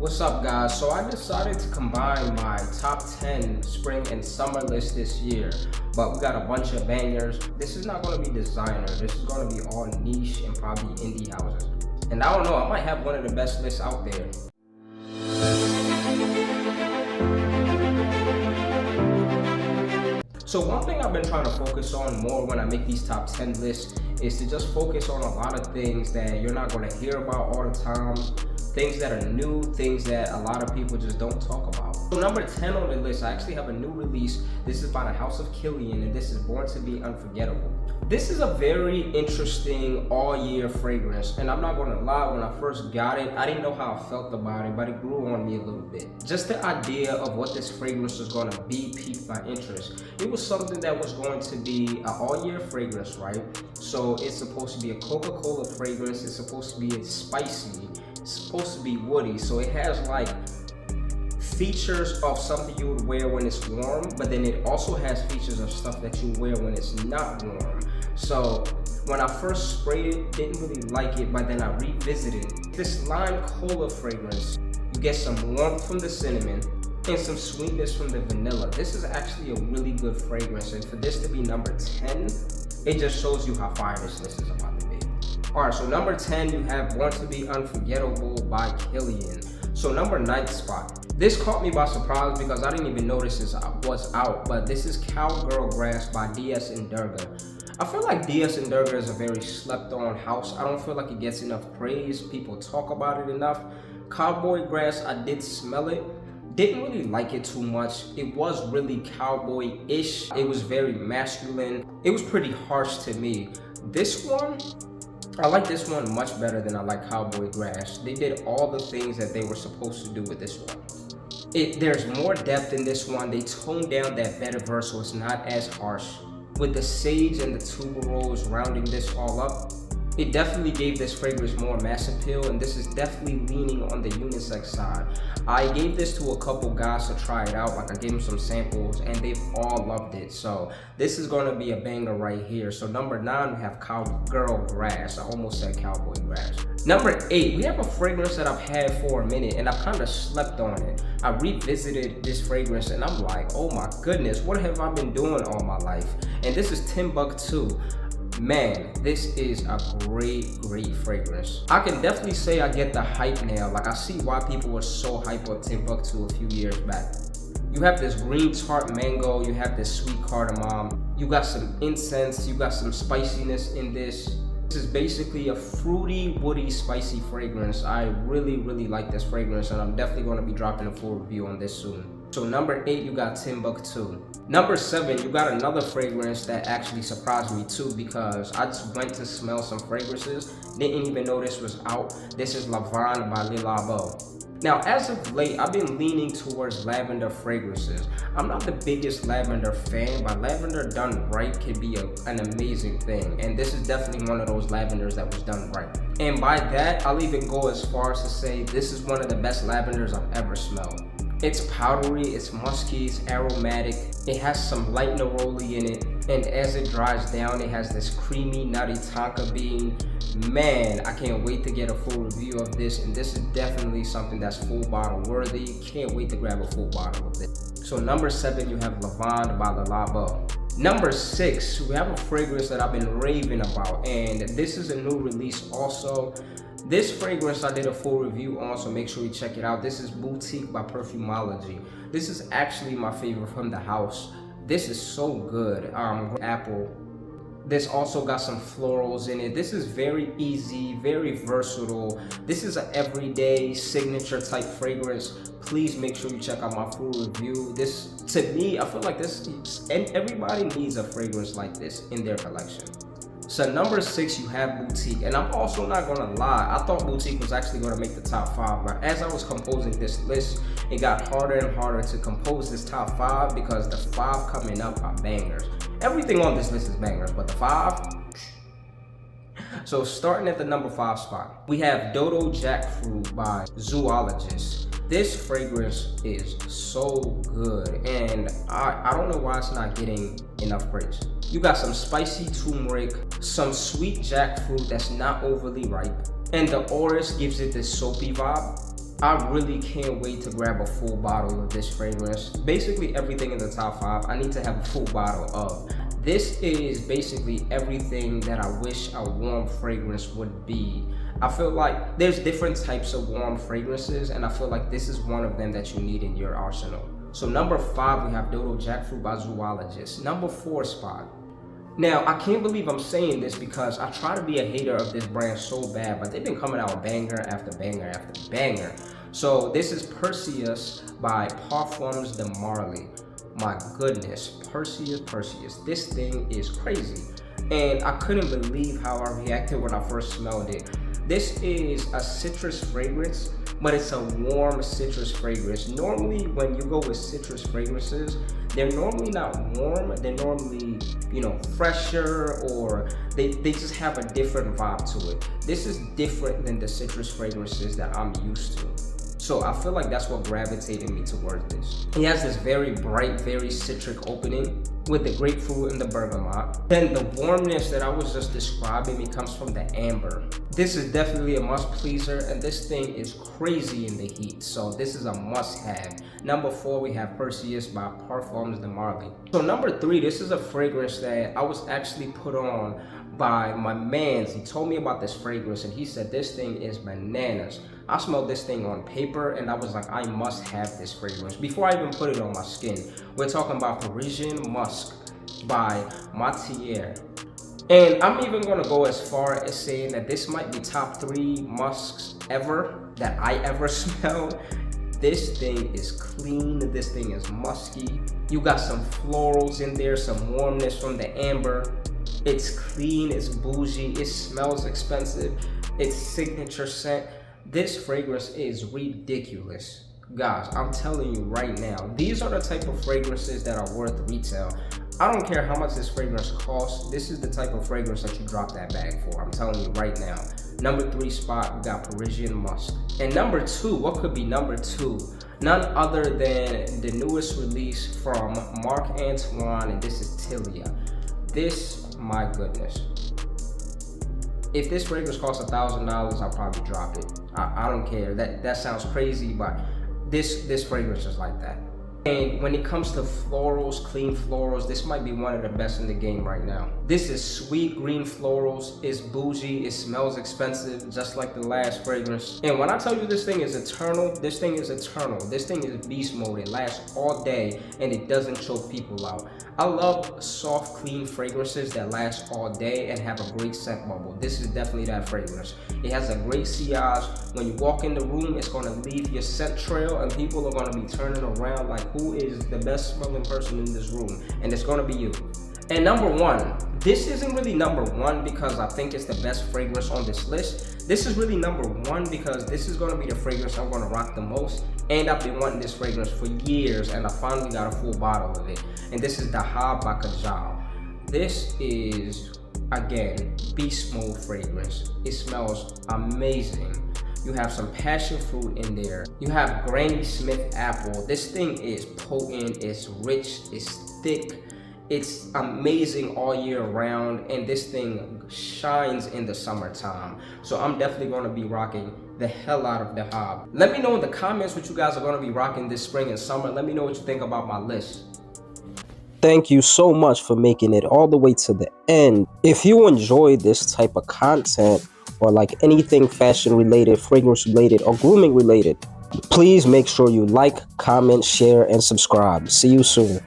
What's up, guys? So I decided to combine my top 10 spring and summer list this year, but we got a bunch of bangers. This is not going to be designer. This is going to be all niche and probably indie houses. And I don't know, I might have one of the best lists out there. So one thing I've been trying to focus on more when I make these top 10 lists is to just focus on a lot of things that you're not going to hear about all the time, things that are new, things that a lot of people just don't talk about. So number 10 on the list, I actually have a new release. This is by the House of Kilian, and this is Born to Be Unforgettable. This is a very interesting all-year fragrance, and I'm not gonna lie, when I first got it, I didn't know how I felt about it, but it grew on me a little bit. Just the idea of what this fragrance was gonna be piqued my interest. It was something that was going to be an all-year fragrance, right? So it's supposed to be a Coca-Cola fragrance, it's supposed to be spicy, it's supposed to be woody, so it has like features of something you would wear when it's warm, but then it also has features of stuff that you wear when it's not warm. So when I first sprayed it, didn't really like it, but then I revisited it. This lime cola fragrance, you get some warmth from the cinnamon and some sweetness from the vanilla. This is actually a really good fragrance, and for this to be number 10, it just shows you how fire this list is about to be. Alright, so number 10, you have Born to Be Unforgettable by Kilian. So number 9th spot. This caught me by surprise because I didn't even notice this was out, but this is Cowgirl Grass by DS and Durga. I feel like DS and Durga is a very slept on house. I don't feel like it gets enough praise. People talk about it enough. Cowboy Grass, I did smell it. Didn't really like it too much. It was really cowboy-ish. It was very masculine. It was pretty harsh to me. This one, I like this one much better than I like Cowboy Grass. They did all the things that they were supposed to do with this one. There's more depth in this one. They toned down that vetiver so it's not as harsh. With the sage and the tuberose rounding this all up, it definitely gave this fragrance more mass appeal, and this is definitely leaning on the unisex side. I gave this to a couple guys to try it out. Like, I gave them some samples and they've all loved it. So this is going to be a banger right here. So number 9, we have Cowgirl Grass. I almost said Cowboy Grass. Number 8, we have a fragrance that I've had for a minute and I've kind of slept on it. I revisited this fragrance and I'm like, oh my goodness, what have I been doing all my life? And this is Timbuk2. Man, this is a great fragrance. I can definitely say I get the hype now. Like, I see why people were so hype on Timbuk2 a few years back. You have this green tart mango, you have this sweet cardamom, you got some incense, you got some spiciness in this. This is basically a fruity, woody, spicy fragrance. I really like this fragrance, and I'm definitely going to be dropping a full review on this soon. So number 8, you got Timbuk2. Number 7, you got another fragrance that actually surprised me too, because I just went to smell some fragrances, didn't even know this was out. This is Lavande by Le Labo. Now, as of late, I've been leaning towards lavender fragrances. I'm not the biggest lavender fan, but lavender done right can be an amazing thing. And this is definitely one of those lavenders that was done right. And by that, I'll even go as far as to say this is one of the best lavenders I've ever smelled. It's powdery, it's musky, it's aromatic, it has some light neroli in it, and as it dries down, it has this creamy, nutty tonka bean. Man, I can't wait to get a full review of this, and this is definitely something that's full bottle worthy. Can't wait to grab a full bottle of it. So number 7, you have Lavande by Le Labo. Number 6, we have a fragrance that I've been raving about, and this is a new release also. This fragrance I did a full review on, so make sure you check it out. This is Boutique by Perfumology. This is actually my favorite from the house. This is so good. Apple. This also got some florals in it. This is very easy, very versatile. This is an everyday signature type fragrance. Please make sure you check out my full review. This, to me, I feel like this, and everybody needs a fragrance like this in their collection. So number 6, you have Boutique, and I'm also not gonna lie, I thought Boutique was actually gonna make the top 5, but as I was composing this list, it got harder and harder to compose this top 5 because the 5 coming up are bangers. Everything on this list is bangers, but the 5. So starting at the number 5 spot, we have Dodo Jackfruit by Zoologist. This fragrance is so good, and I don't know why it's not getting enough praise. You got some spicy turmeric, some sweet jackfruit that's not overly ripe, and the orris gives it this soapy vibe. I really can't wait to grab a full bottle of this fragrance. Basically everything in the top 5, I need to have a full bottle of. This is basically everything that I wish a warm fragrance would be. I feel like there's different types of warm fragrances, and I feel like this is one of them that you need in your arsenal. So number 5, we have Dodo Jackfruit by Zoologist. Number 4 spot. Now, I can't believe I'm saying this because I try to be a hater of this brand so bad, but they've been coming out banger after banger after banger. So this is Perseus by Parfums de Marly. My goodness, Perseus. This thing is crazy. And I couldn't believe how I reacted when I first smelled it. This is a citrus fragrance, but it's a warm citrus fragrance. Normally, when you go with citrus fragrances, they're normally not warm. They're normally, fresher, or they just have a different vibe to it. This is different than the citrus fragrances that I'm used to. So I feel like that's what gravitated me towards this. He has this very bright, very citric opening with the grapefruit and the bergamot. Then the warmness that I was just describing, it comes from the amber. This is definitely a must pleaser, and this thing is crazy in the heat. So this is a must have. Number 4, we have Perseus by Parfums de Marly. So number 3, this is a fragrance that I was actually put on by my mans. He told me about this fragrance and he said this thing is bananas. I smelled this thing on paper and I was like, I must have this fragrance before I even put it on my skin. We're talking about Parisian Musk by Matiere. And I'm even gonna go as far as saying that this might be top 3 musks ever that I ever smelled. This thing is clean, this thing is musky. You got some florals in there, some warmness from the amber. It's clean, it's bougie, it smells expensive, it's signature scent. This fragrance is ridiculous. Guys, I'm telling you right now, these are the type of fragrances that are worth retail. I don't care how much this fragrance costs, this is the type of fragrance that you drop that bag for. I'm telling you right now. Number 3 spot, we got Parisian Musk. And number 2, what could be number 2? None other than the newest release from Marc Antoine, and this is Tilia. This, my goodness. If this fragrance costs $1,000, I'll probably drop it. I don't care. That sounds crazy, but this fragrance is like that. And when it comes to florals, clean florals, this might be one of the best in the game right now. This is sweet green florals. It's bougie. It smells expensive, just like the last fragrance. And when I tell you this thing is eternal, this thing is eternal. This thing is beast mode. It lasts all day and it doesn't choke people out. I love soft, clean fragrances that last all day and have a great scent bubble. This is definitely that fragrance. It has a great sillage. When you walk in the room, it's gonna leave your scent trail and people are gonna be turning around like, who is the best smelling person in this room? And it's gonna be you. And number 1, this isn't really number 1 because I think it's the best fragrance on this list. This is really number 1 because this is gonna be the fragrance I'm gonna rock the most. And I've been wanting this fragrance for years and I finally got a full bottle of it. And this is Dahab by Kajal. This is, again, beast mode fragrance. It smells amazing. You have some passion fruit in there. You have Granny Smith apple. This thing is potent, it's rich, it's thick. It's amazing all year round, and this thing shines in the summertime. So I'm definitely going to be rocking the hell out of Dahab. Let me know in the comments what you guys are going to be rocking this spring and summer. Let me know what you think about my list. Thank you so much for making it all the way to the end. If you enjoyed this type of content, or like anything fashion related, fragrance related, or grooming related, please make sure you like, comment, share, and subscribe. See you soon.